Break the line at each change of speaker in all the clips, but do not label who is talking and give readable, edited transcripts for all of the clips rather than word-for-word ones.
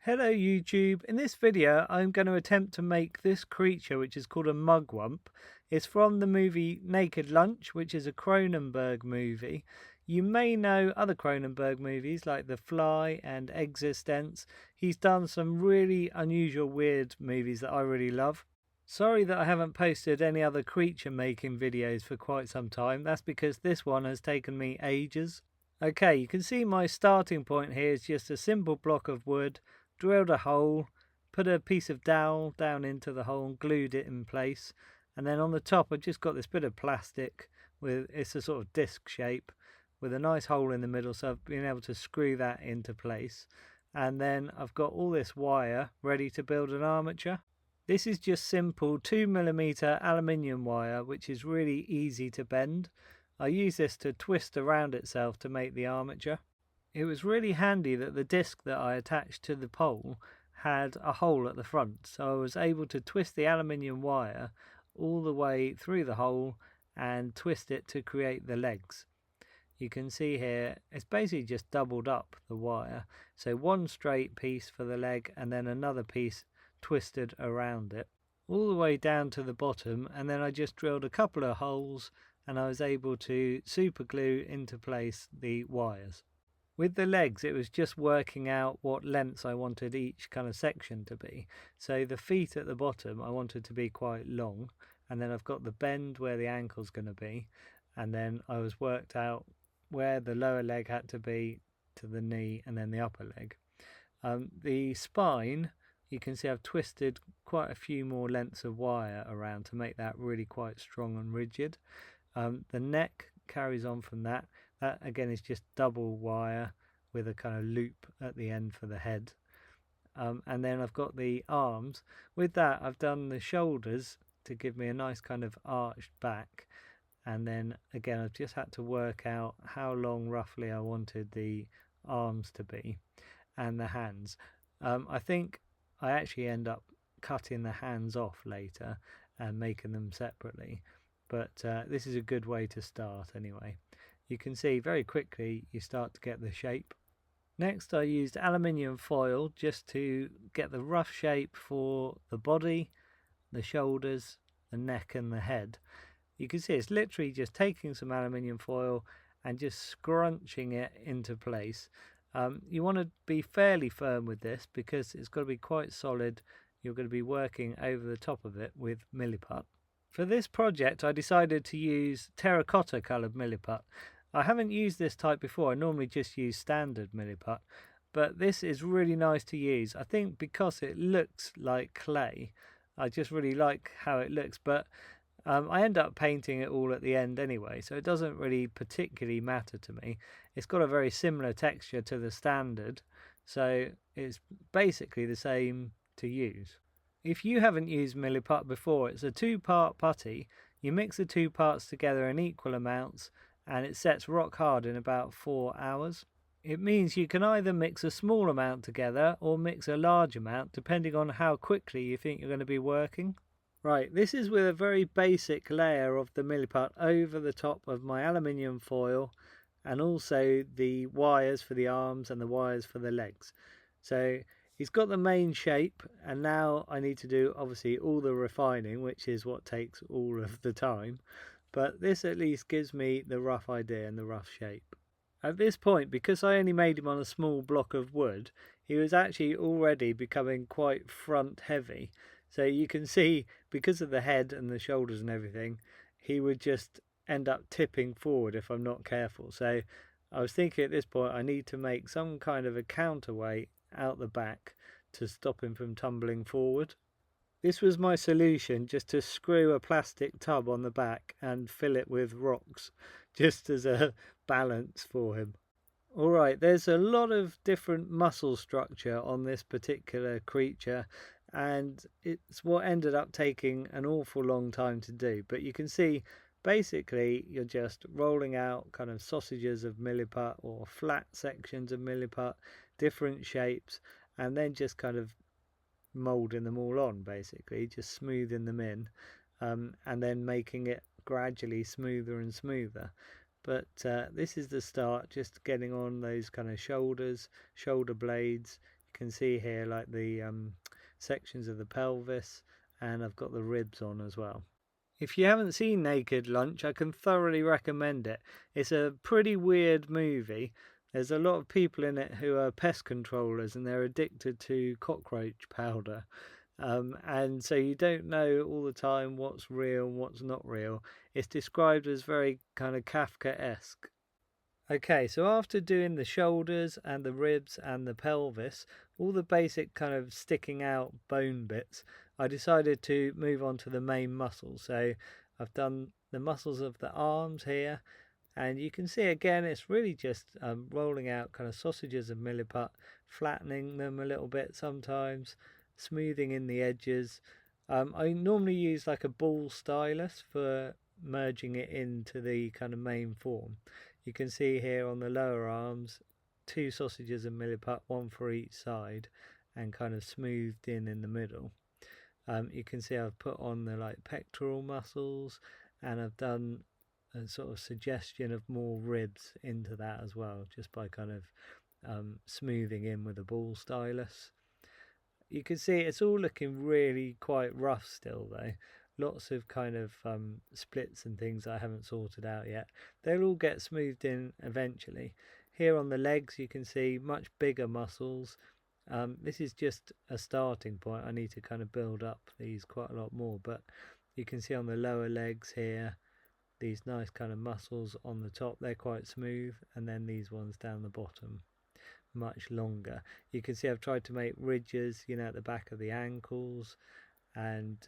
Hello YouTube, in this video I'm going to attempt to make this creature which is called a mugwump. It's from the movie Naked Lunch, which is a Cronenburg movie. You may know other Cronenberg movies like The Fly and Existence. He's done some really unusual weird movies that I really love. Sorry that I haven't posted any other creature making videos for quite some time. That's because this one has taken me ages. Okay, you can see my starting point here is just a simple block of wood. Drilled a hole, put a piece of dowel down into the hole and glued it in place, and then on the top I've just got this bit of plastic with, it's a sort of disc shape with a nice hole in the middle, so I've been able to screw that into place. And then I've got all this wire ready to build an armature. This is just simple 2mm aluminium wire, which is really easy to bend. I use this to twist around itself to make the armature. It was really handy that the disc that I attached to the pole had a hole at the front, so I was able to twist the aluminium wire all the way through the hole and twist it to create the legs. You can see here it's basically just doubled up the wire, so one straight piece for the leg and then another piece twisted around it all the way down to the bottom, and then I just drilled a couple of holes and I was able to super glue into place the wires. With the legs, it was just working out what lengths I wanted each kind of section to be. So the feet at the bottom I wanted to be quite long, and then I've got the bend where the ankle's going to be, and then I was worked out where the lower leg had to be to the knee, and then the upper leg. The spine, you can see I've twisted quite a few more lengths of wire around to make that really quite strong and rigid. The neck carries on from that. That again is just double wire with a kind of loop at the end for the head. And then I've got the arms. With that I've done the shoulders to give me a nice kind of arched back. And then again I've just had to work out how long roughly I wanted the arms to be and the hands. I think I actually end up cutting the hands off later and making them separately. But this is a good way to start anyway. You can see very quickly you start to get the shape. Next I used aluminium foil just to get the rough shape for the body, the shoulders, the neck and the head. You can see it's literally just taking some aluminium foil and just scrunching it into place. You want to be fairly firm with this because it's got to be quite solid. You're going to be working over the top of it with Milliput. For this project I decided to use terracotta coloured Milliput. I haven't used this type before. I normally just use standard Milliput, but this is really nice to use. I think because it looks like clay, I just really like how it looks, but I end up painting it all at the end anyway, so it doesn't really particularly matter to me. It's got a very similar texture to the standard, so it's basically the same to use. If you haven't used Milliput before, it's a two-part putty. You mix the two parts together in equal amounts and it sets rock hard in about 4 hours. It means you can either mix a small amount together or mix a large amount depending on how quickly you think you're going to be working. Right, this is with a very basic layer of the Milliput over the top of my aluminium foil and also the wires for the arms and the wires for the legs. So he's got the main shape, and now I need to do obviously all the refining, which is what takes all of the time. But this at least gives me the rough idea and the rough shape. At this point, because I only made him on a small block of wood, he was actually already becoming quite front heavy. So you can see, because of the head and the shoulders and everything, he would just end up tipping forward if I'm not careful. So I was thinking at this point I need to make some kind of a counterweight out the back to stop him from tumbling forward. This was my solution, just to screw a plastic tub on the back and fill it with rocks, just as a balance for him. Alright, there's a lot of different muscle structure on this particular creature, and it's what ended up taking an awful long time to do. But you can see, basically, you're just rolling out kind of sausages of Milliput or flat sections of Milliput, different shapes, and then just kind of moulding them all on, basically just smoothing them in, and then making it gradually smoother and smoother. But this is the start, just getting on those kind of shoulders, shoulder blades. can see here like the sections of the pelvis, and I've got the ribs on as well. If you haven't seen Naked Lunch, I can thoroughly recommend it. It's a pretty weird movie. There's a lot of people in it who are pest controllers and they're addicted to cockroach powder. And so you don't know all the time what's real and what's not real. It's described as very kind of Kafka-esque. Okay, so after doing the shoulders and the ribs and the pelvis, all the basic kind of sticking out bone bits, I decided to move on to the main muscles. So I've done the muscles of the arms here, and you can see again it's really just rolling out kind of sausages of Milliput, flattening them a little bit sometimes, smoothing in the edges. I normally use like a ball stylus for merging it into the kind of main form. You can see here on the lower arms 2 sausages of Milliput, 1 for each side, and kind of smoothed in the middle. You can see I've put on the like pectoral muscles, and I've done a sort of suggestion of more ribs into that as well, just by kind of smoothing in with a ball stylus. You can see it's all looking really quite rough still though. Lots of kind of splits and things I haven't sorted out yet. They'll all get smoothed in eventually. Here on the legs you can see much bigger muscles. This is just a starting point. I need to kind of build up these quite a lot more, but you can see on the lower legs here these nice kind of muscles on the top. They're quite smooth, and then these ones down the bottom much longer. You can see I've tried to make ridges, you know, at the back of the ankles, and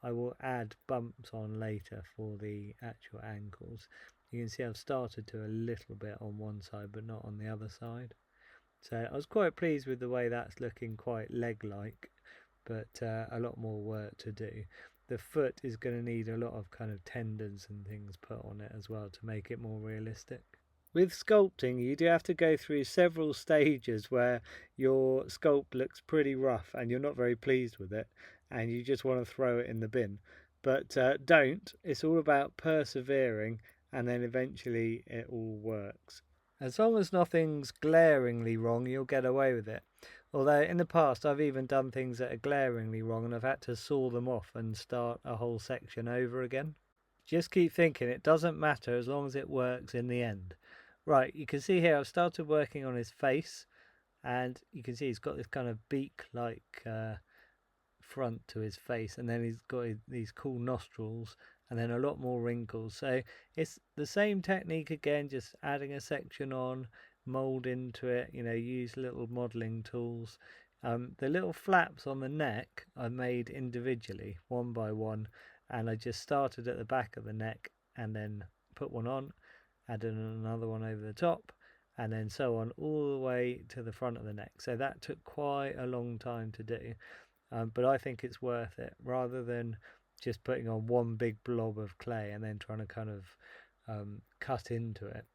I will add bumps on later for the actual ankles. You can see I've started to a little bit on one side but not on the other side. So I was quite pleased with the way that's looking, quite leg-like, but a lot more work to do. The foot is going to need a lot of kind of tendons and things put on it as well to make it more realistic. With sculpting, you do have to go through several stages where your sculpt looks pretty rough and you're not very pleased with it and you just want to throw it in the bin. But don't. It's all about persevering, and then eventually it all works. As long as nothing's glaringly wrong, you'll get away with it. Although in the past I've even done things that are glaringly wrong and I've had to saw them off and start a whole section over again. Just keep thinking, it doesn't matter as long as it works in the end. Right, you can see here I've started working on his face, and you can see he's got this kind of beak-like front to his face, and then he's got these cool nostrils, and then a lot more wrinkles. So it's the same technique again, just adding a section on, mold into it, you know, use little modeling tools. The little flaps on the neck I made individually, one by one, and I just started at the back of the neck and then put one on, added another one over the top, and then so on all the way to the front of the neck. So that took quite a long time to do, but I think it's worth it, rather than just putting on one big blob of clay and then trying to kind of cut into it.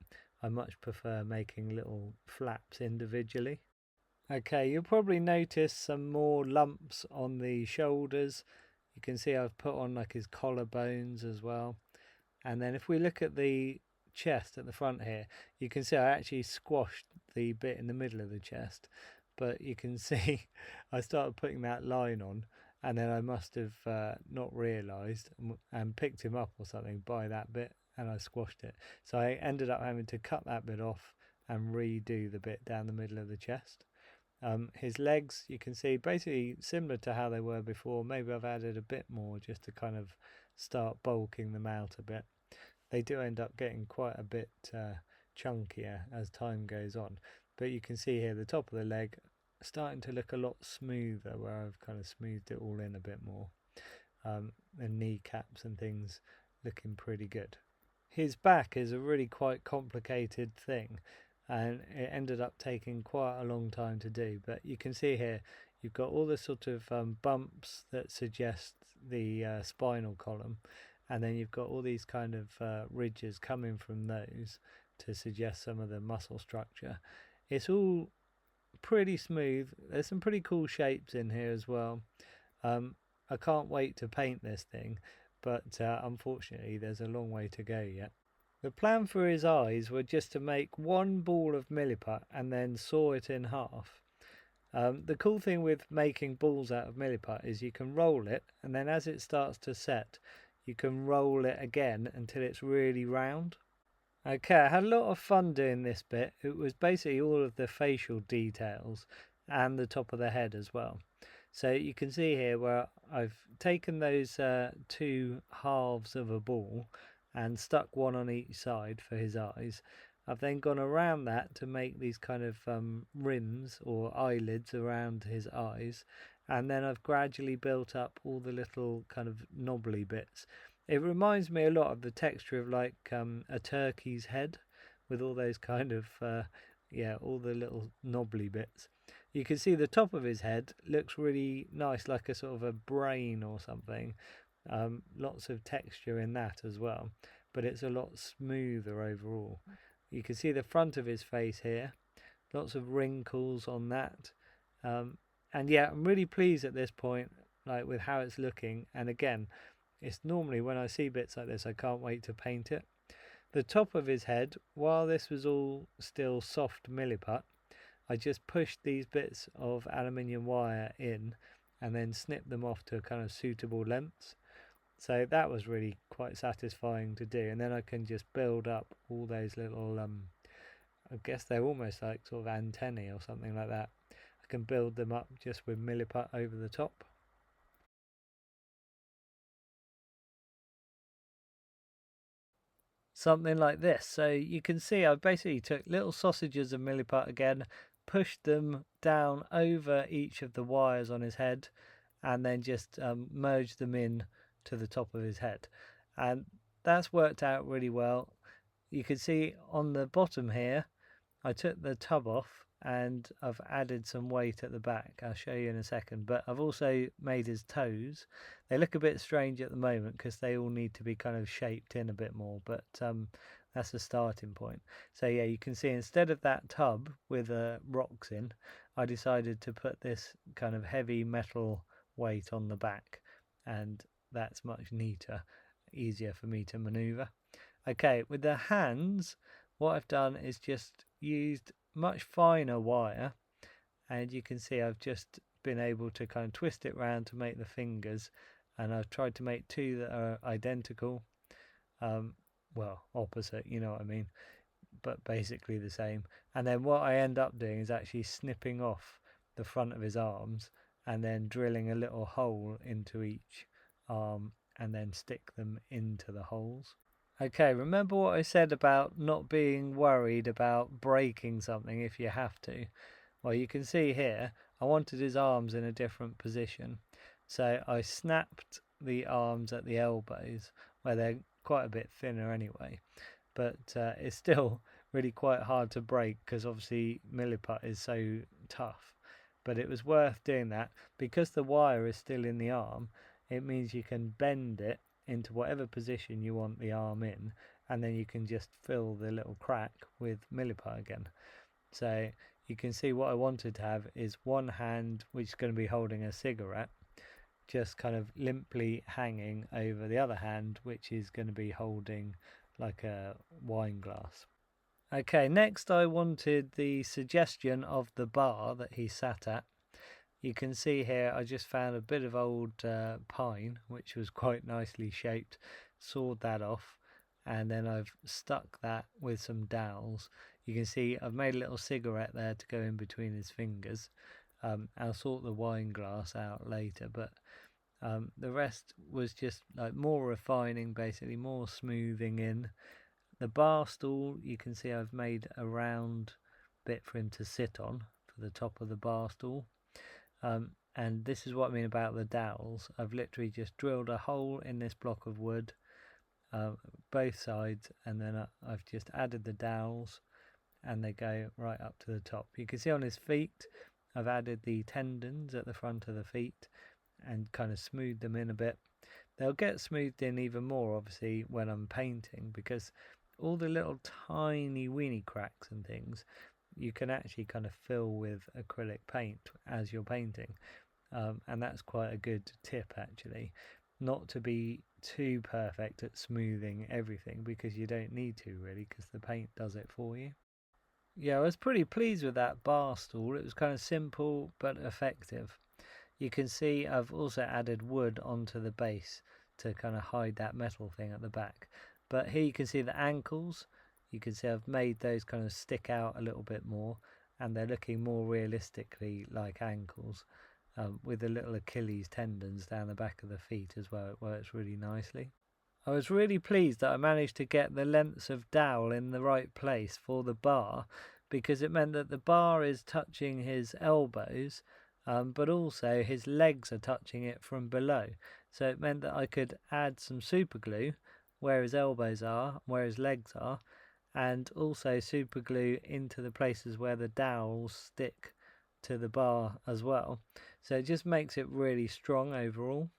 I much prefer making little flaps individually. Okay, you'll probably notice some more lumps on the shoulders. You can see I've put on like his collarbones as well. And then if we look at the chest at the front here, you can see I actually squashed the bit in the middle of the chest, but you can see I started putting that line on, and then I must have not realised and picked him up or something by that bit, and I squashed it. So I ended up having to cut that bit off and redo the bit down the middle of the chest. His legs, you can see basically similar to how they were before. Maybe I've added a bit more just to kind of start bulking them out a bit. They do end up getting quite a bit chunkier as time goes on, but you can see here the top of the leg starting to look a lot smoother, where I've kind of smoothed it all in a bit more. The kneecaps and things looking pretty good. His back is a really quite complicated thing, and it ended up taking quite a long time to do, but you can see here you've got all the sort of bumps that suggest the spinal column, and then you've got all these kind of ridges coming from those to suggest some of the muscle structure. It's all pretty smooth. There's some pretty cool shapes in here as well. I can't wait to paint this thing, but unfortunately there's a long way to go yet. The plan for his eyes were just to make one ball of Milliput and then saw it in half. The cool thing with making balls out of Milliput is you can roll it, and then as it starts to set, you can roll it again until it's really round. Okay, I had a lot of fun doing this bit. It was basically all of the facial details and the top of the head as well. So you can see here where I've taken those two halves of a ball and stuck one on each side for his eyes. I've then gone around that to make these kind of rims or eyelids around his eyes, and then I've gradually built up all the little kind of knobbly bits. It reminds me a lot of the texture of like a turkey's head, with all those kind of yeah, all the little knobbly bits. You can see the top of his head looks really nice, like a sort of a brain or something. Lots of texture in that as well, but it's a lot smoother overall. You can see the front of his face here, lots of wrinkles on that. And yeah, I'm really pleased at this point, like with how it's looking. And again, it's normally when I see bits like this, I can't wait to paint it. The top of his head, while this was all still soft milliput, I just pushed these bits of aluminium wire in and then snipped them off to a kind of suitable lengths. So that was really quite satisfying to do. And then I can just build up all those little, I guess they're almost like sort of antennae or something like that. I can build them up just with milliput over the top. Something like this. So you can see I basically took little sausages of milliput again, pushed them down over each of the wires on his head, and then just merged them in to the top of his head. And that's worked out really well. You can see on the bottom here, I took the tub off and I've added some weight at the back. I'll show you in a second, but I've also made his toes. They look a bit strange at the moment because they all need to be kind of shaped in a bit more, but that's the starting point. So yeah, you can see instead of that tub with rocks in, I decided to put this kind of heavy metal weight on the back, and that's much neater, easier for me to maneuver. Okay, with the hands, what I've done is just used much finer wire, and you can see I've just been able to kind of twist it round to make the fingers, and I've tried to make two that are identical, well, opposite, you know what I mean, but basically the same. And then what I end up doing is actually snipping off the front of his arms and then drilling a little hole into each arm and then stick them into the holes. Okay, remember what I said about not being worried about breaking something if you have to? Well, you can see here, I wanted his arms in a different position. So I snapped the arms at the elbows, where they're quite a bit thinner anyway. But it's still really quite hard to break because obviously milliput is so tough. But it was worth doing that because the wire is still in the arm. It means you can bend it into whatever position you want the arm in, and then you can just fill the little crack with milliput again. So you can see what I wanted to have is one hand which is going to be holding a cigarette, just kind of limply hanging over the other hand which is going to be holding like a wine glass. Okay, next I wanted the suggestion of the bar that he sat at. You can see here I just found a bit of old pine which was quite nicely shaped, sawed that off, and then I've stuck that with some dowels. You can see I've made a little cigarette there to go in between his fingers. I'll sort the wine glass out later, but the rest was just like more refining, basically more smoothing in. The bar stool, you can see I've made a round bit for him to sit on for the top of the bar stool. And this is what I mean about the dowels. I've literally just drilled a hole in this block of wood, both sides, and then I've just added the dowels, and they go right up to the top. You can see on his feet, I've added the tendons at the front of the feet and kind of smoothed them in a bit. They'll get smoothed in even more, obviously, when I'm painting, because all the little tiny weeny cracks and things you can actually kind of fill with acrylic paint as you're painting, and that's quite a good tip actually, not to be too perfect at smoothing everything because you don't need to really, because the paint does it for you. Yeah, I was pretty pleased with that bar stool. It was kind of simple but effective. You can see I've also added wood onto the base to kind of hide that metal thing at the back. But here you can see the ankles. You can see I've made those kind of stick out a little bit more, and they're looking more realistically like ankles, with the little Achilles tendons down the back of the feet as well. It works really nicely. I was really pleased that I managed to get the lengths of dowel in the right place for the bar, because it meant that the bar is touching his elbows, but also his legs are touching it from below. So it meant that I could add some super glue where his elbows are, where his legs are, and also super glue into the places where the dowels stick to the bar as well. So it just makes it really strong overall.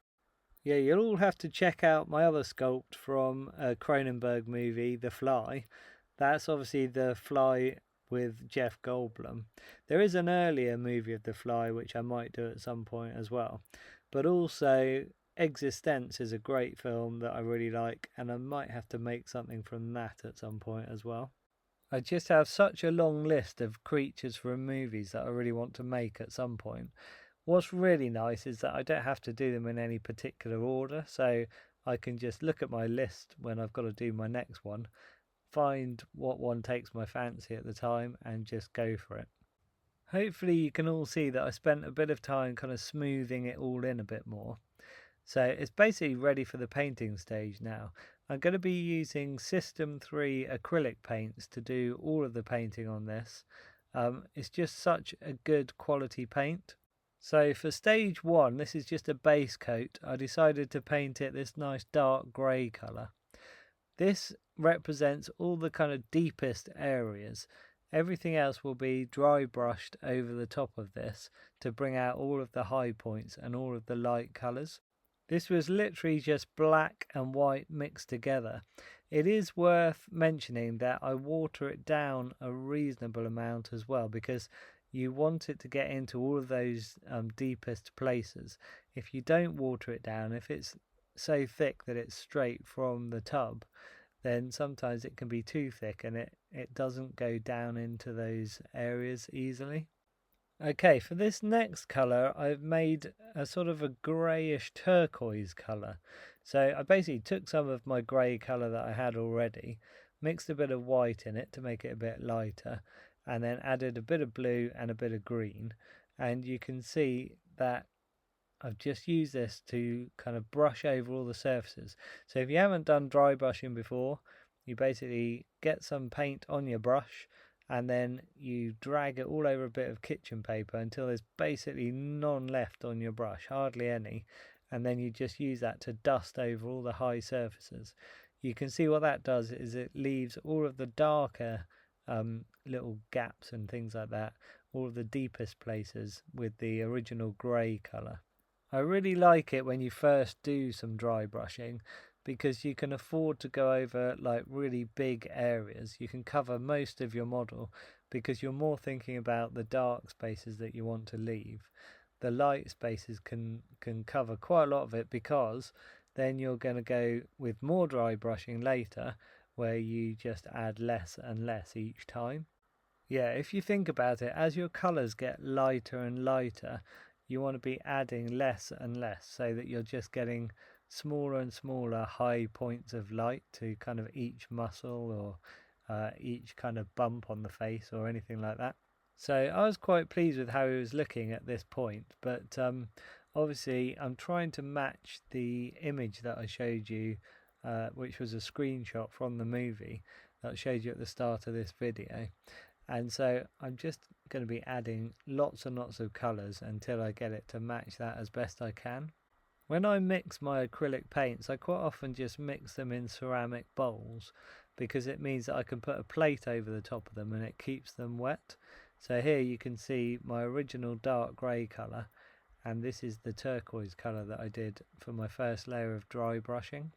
Yeah, you'll all have to check out my other sculpt from a Cronenberg movie, The Fly. That's obviously The Fly with Jeff Goldblum. There is an earlier movie of The Fly which I might do at some point as well. But also Existence is a great film that I really like, and I might have to make something from that at some point as well. I just have such a long list of creatures from movies that I really want to make at some point. What's really nice is that I don't have to do them in any particular order, so I can just look at my list when I've got to do my next one, find what one takes my fancy at the time, and just go for it. Hopefully you can all see that I spent a bit of time kind of smoothing it all in a bit more. So it's basically ready for the painting stage now. I'm going to be using System 3 acrylic paints to do all of the painting on this. It's just such a good quality paint. So for stage 1, this is just a base coat. I decided to paint it this nice dark grey colour. This represents all the kind of deepest areas. Everything else will be dry brushed over the top of this to bring out all of the high points and all of the light colours. This was literally just black and white mixed together. It is worth mentioning that I water it down a reasonable amount as well, because you want it to get into all of those deepest places. If you don't water it down, if it's so thick that it's straight from the tub, then sometimes it can be too thick and it doesn't go down into those areas easily. Okay, for this next colour, I've made a sort of a greyish turquoise colour. So I basically took some of my grey colour that I had already, mixed a bit of white in it to make it a bit lighter, and then added a bit of blue and a bit of green. And you can see that I've just used this to kind of brush over all the surfaces. So if you haven't done dry brushing before, you basically get some paint on your brush and then you drag it all over a bit of kitchen paper until there's basically none left on your brush, hardly any, and then you just use that to dust over all the high surfaces. You can see what that does is it leaves all of the darker little gaps and things like that, all of the deepest places with the original grey colour. I really like it when you first do some dry brushing, because you can afford to go over like really big areas. You can cover most of your model because you're more thinking about the dark spaces that you want to leave. The light spaces can cover quite a lot of it, because then you're going to go with more dry brushing later, where you just add less and less each time. Yeah, if you think about it, as your colours get lighter and lighter, you want to be adding less and less, so that you're just getting smaller and smaller high points of light to kind of each muscle or each kind of bump on the face or anything like that. So I was quite pleased with how he was looking at this point, but obviously I'm trying to match the image that I showed you, which was a screenshot from the movie that I showed you at the start of this video. And so I'm just going to be adding lots and lots of colours until I get it to match that as best I can. When I mix my acrylic paints, I quite often just mix them in ceramic bowls, because it means that I can put a plate over the top of them and it keeps them wet. So here you can see my original dark grey colour, and this is the turquoise colour that I did for my first layer of dry brushing.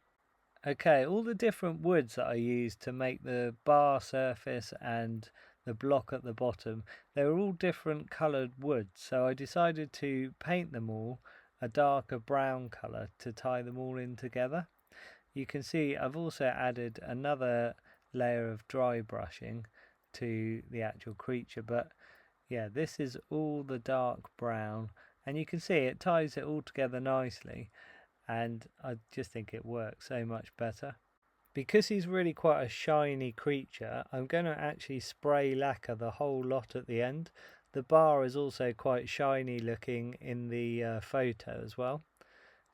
Okay, all the different woods that I used to make the bar surface and the block at the bottom, they were all different coloured woods, so I decided to paint them all a darker brown colour to tie them all in together. You can see I've also added another layer of dry brushing to the actual creature. But yeah, this is all the dark brown, and you can see it ties it all together nicely, and I just think it works so much better. Because he's really quite a shiny creature, I'm going to actually spray lacquer the whole lot at the end. The bar is also quite shiny looking in the photo as well.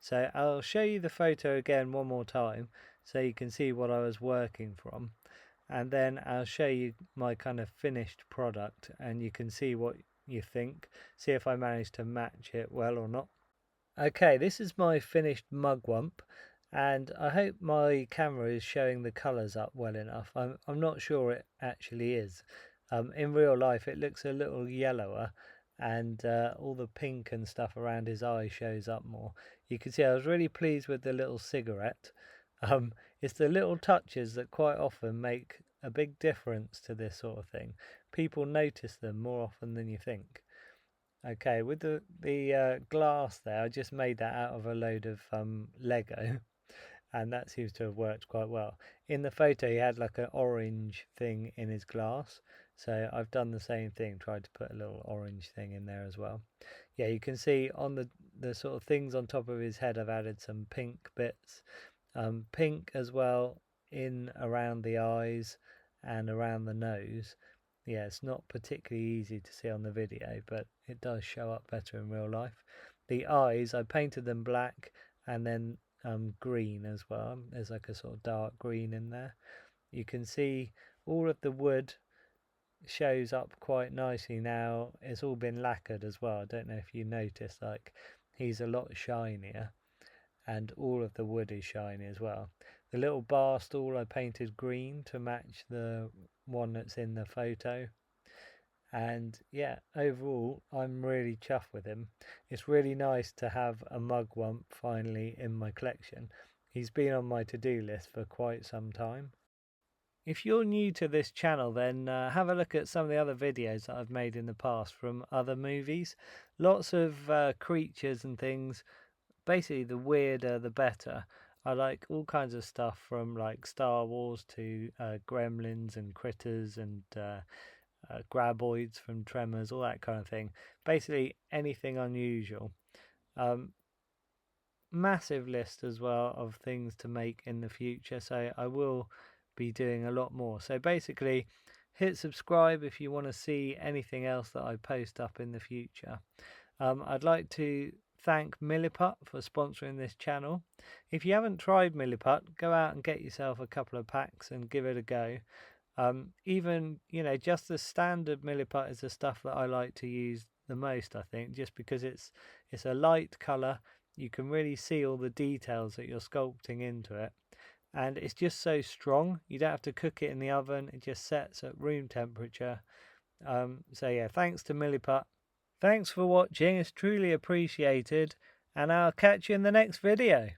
So I'll show you the photo again one more time so you can see what I was working from. And then I'll show you my kind of finished product and you can see what you think. See if I managed to match it well or not. Okay, this is my finished mugwump. And I hope my camera is showing the colours up well enough. I'm not sure it actually is. In real life it looks a little yellower, and all the pink and stuff around his eye shows up more. You can see I was really pleased with the little cigarette. It's the little touches that quite often make a big difference to this sort of thing. People notice them more often than you think. Okay, with the glass there, I just made that out of a load of Lego. And that seems to have worked quite well. In the photo he had like an orange thing in his glass, so I've done the same thing, tried to put a little orange thing in there as well. Yeah, you can see on the sort of things on top of his head I've added some pink bits, pink as well in around the eyes and around the nose. Yeah, it's not particularly easy to see on the video, but it does show up better in real life. The eyes, I painted them black and then green as well. There's like a sort of dark green in there. You can see all of the wood shows up quite nicely now. It's all been lacquered as well. I don't know if you noticed, like he's a lot shinier and all of the wood is shiny as well. The little bar stool I painted green to match the one that's in the photo. And yeah, overall I'm really chuffed with him. It's really nice to have a mugwump finally in my collection. He's been on my to-do list for quite some time. If you're new to this channel, then have a look at some of the other videos that I've made in the past from other movies. Lots of creatures and things. Basically the weirder the better. I like all kinds of stuff from like Star Wars to gremlins and critters and graboids from Tremors, all that kind of thing. Basically anything unusual. Massive list as well of things to make in the future, so I will be doing a lot more. So basically hit subscribe if you want to see anything else that I post up in the future. I'd like to thank Milliput for sponsoring this channel. If you haven't tried Milliput, go out and get yourself a couple of packs and give it a go. Even, you know, just the standard Milliput is the stuff that I like to use the most, I think, just because it's a light colour. You can really see all the details that you're sculpting into it, and it's just so strong. You don't have to cook it in the oven, it just sets at room temperature. So yeah, thanks to Milliput. Thanks for watching, it's truly appreciated, and I'll catch you in the next video.